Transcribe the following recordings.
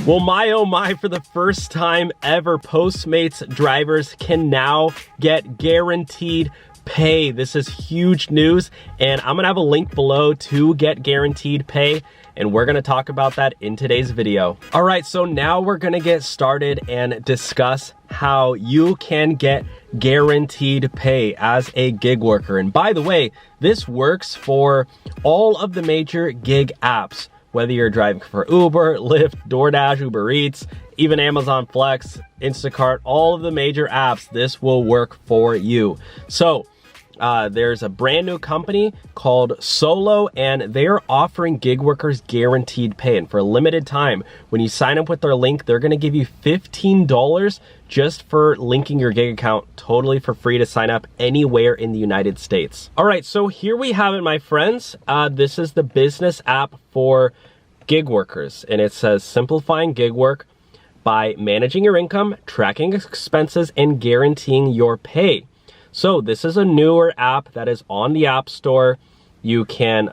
Well, my oh my, for the first time ever, PostMates drivers can now get guaranteed pay. This is huge news, and I'm gonna have a link below to get guaranteed pay, and we're gonna talk about that in today's video. All right, so now we're gonna get started and discuss how you can get guaranteed pay as a gig worker. And by the way, this works for all of the major gig apps. Whether you're driving for Uber, Lyft, DoorDash, Uber Eats, even Amazon Flex, Instacart, all of the major apps, this will work for you. So there's a brand new company called Solo, and they're offering gig workers guaranteed pay. And for a limited time, when you sign up with their link, they're gonna give you $15 just for linking your gig account, totally for free to sign up anywhere in the United States. All right, so here we have it, my friends. This is the business app for gig workers, and it says simplifying gig work by managing your income, tracking expenses, and guaranteeing your pay. So this is a newer app that is on the App Store. You can,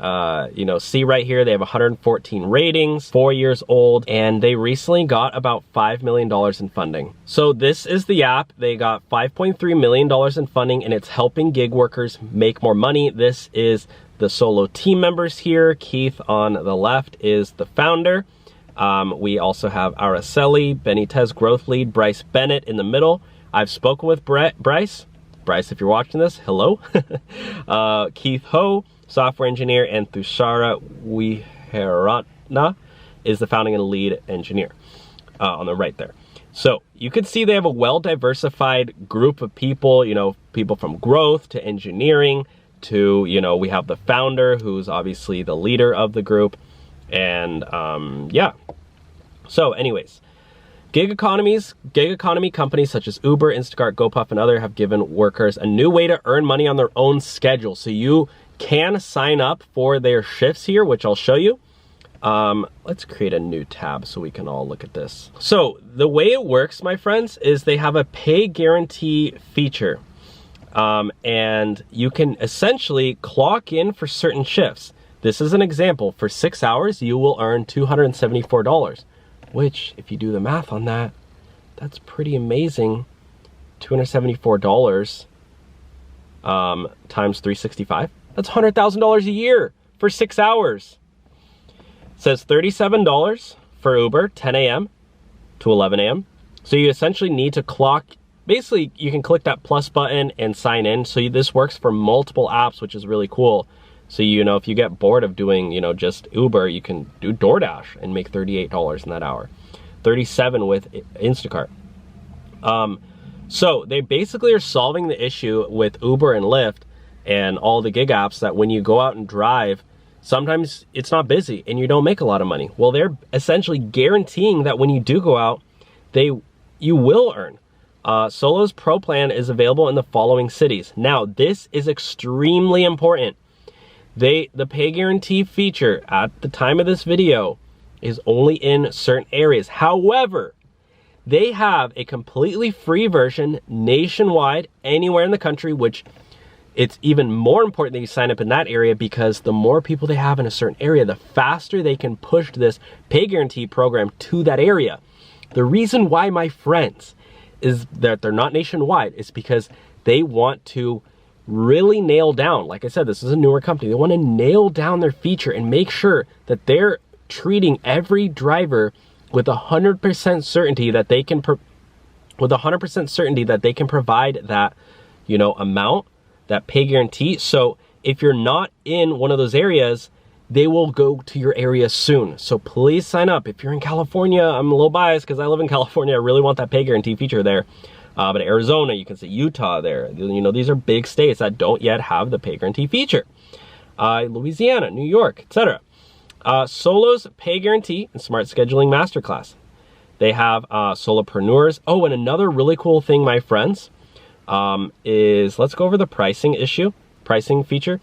see right here, they have 114 ratings, 4 years old, and they recently got about $5 million in funding. So this is the app. They got $5.3 million in funding, and it's helping gig workers make more money. This is the Solo team members here. Keith on the left is the founder. We also have Araceli, Benitez growth lead, Bryce Bennett in the middle. I've spoken with Bryce. Bryce, if you're watching this, hello. Keith Ho, software engineer, and Thushara Wiheratna is the founding and lead engineer on the right there. So you can see they have a well-diversified group of people, people from growth to engineering to, we have the founder who's obviously the leader of the group. And yeah. So anyways, gig economy companies such as Uber, Instacart, GoPuff, and other have given workers a new way to earn money on their own schedule. So you can sign up for their shifts here, which I'll show you. Let's create a new tab so we can all look at this. So the way it works, my friends, is they have a pay guarantee feature. And you can essentially clock in for certain shifts. This is an example. For 6 hours, you will earn $274. Which, if you do the math on that, that's pretty amazing. $274 times 365. That's $100,000 a year for 6 hours. It says $37 for Uber, 10 a.m. to 11 a.m. So you essentially need to clock. Basically, you can click that plus button and sign in. So this works for multiple apps, which is really cool. So, if you get bored of doing, just Uber, you can do DoorDash and make $38 in that hour. $37 with Instacart. So they basically are solving the issue with Uber and Lyft and all the gig apps that when you go out and drive, sometimes it's not busy and you don't make a lot of money. Well, they're essentially guaranteeing that when you do go out, you will earn. Solo's Pro plan is available in the following cities. Now, this is extremely important. The pay guarantee feature at the time of this video is only in certain areas. However, they have a completely free version nationwide, anywhere in the country, which it's even more important that you sign up in that area, because the more people they have in a certain area, the faster they can push this pay guarantee program to that area. The reason why, my friends, is that they're not nationwide is because they want to really nail down, like I said, this is a newer company. They want to nail down their feature and make sure that they're treating every driver with 100% certainty that they can provide that, amount, that pay guarantee. So if you're not in one of those areas, they will go to your area soon. So please sign up. If you're in California, I'm a little biased because I live in California. I really want that pay guarantee feature there. But Arizona, you can see Utah there. These are big states that don't yet have the pay guarantee feature. Louisiana, New York, etc. Solo's pay guarantee and smart scheduling masterclass. They have solopreneurs. Oh, and another really cool thing, my friends, is let's go over the pricing feature.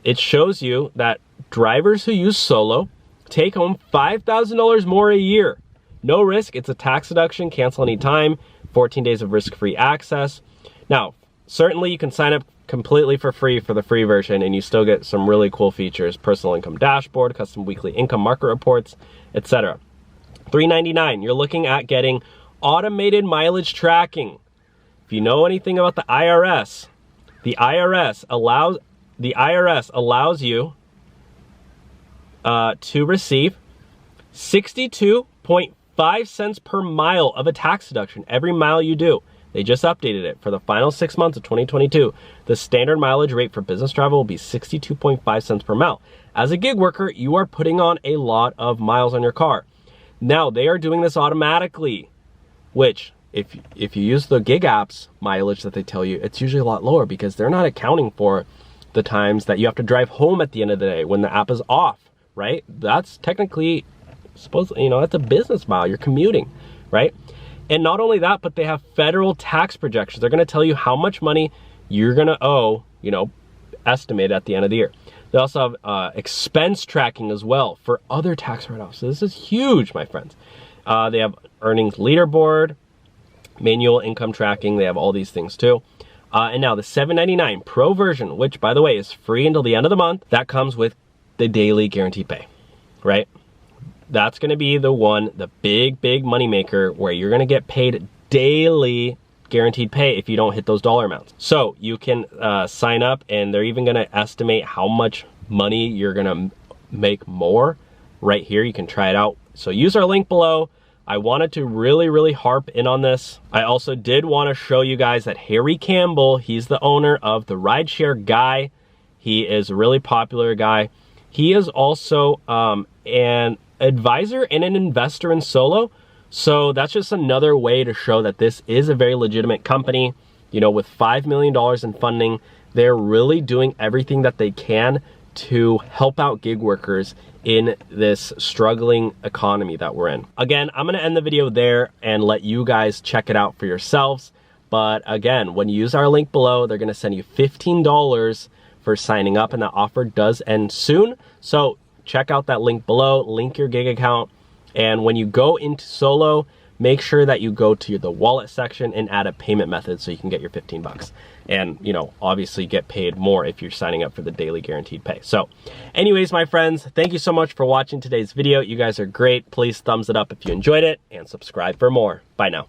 It shows you that drivers who use Solo take home $5,000 more a year. No risk. It's a tax deduction. Cancel anytime. 14 days of risk-free access. Now, certainly you can sign up completely for free for the free version and you still get some really cool features: personal income dashboard, custom weekly income market reports, etc. $3.99. You're looking at getting automated mileage tracking. If you know anything about the IRS allows you to receive 62.5 cents per mile of a tax deduction every mile you do. They just updated it for the final 6 months of 2022. The standard mileage rate for business travel will be 62.5 cents per mile. As a gig worker, you are putting on a lot of miles on your car. Now, they are doing this automatically, which if you use the gig apps mileage that they tell you, it's usually a lot lower because they're not accounting for the times that you have to drive home at the end of the day when the app is off, right? That's technically, supposedly, that's a business mile. You're commuting, right? And not only that, but they have federal tax projections. They're gonna tell you how much money you're gonna owe, estimated at the end of the year. They also have expense tracking as well for other tax write-offs. So this is huge, my friends. They have earnings leaderboard, manual income tracking. They have all these things too. And now the $7.99 Pro version, which by the way is free until the end of the month, that comes with the daily guaranteed pay, right? That's gonna be the big money maker where you're gonna get paid daily guaranteed pay if you don't hit those dollar amounts. So you can sign up and they're even gonna estimate how much money you're gonna make more right here. You can try it out. So use our link below. I wanted to really harp in on this. I also did wanna show you guys that Harry Campbell, he's the owner of the Rideshare Guy. He is a really popular guy. He is also an advisor and an investor in Solo. So that's just another way to show that this is a very legitimate company. With $5 million in funding, they're really doing everything that they can to help out gig workers in this struggling economy that we're in. Again, I'm gonna end the video there and let you guys check it out for yourselves. But again, when you use our link below, they're gonna send you $15 for signing up, and that offer does end soon. So check out that link below, link your gig account, and when you go into Solo, make sure that you go to the wallet section and add a payment method so you can get your 15 bucks. And, obviously get paid more if you're signing up for the daily guaranteed pay. So anyways, my friends, thank you so much for watching today's video. You guys are great. Please thumbs it up if you enjoyed it and subscribe for more. Bye now.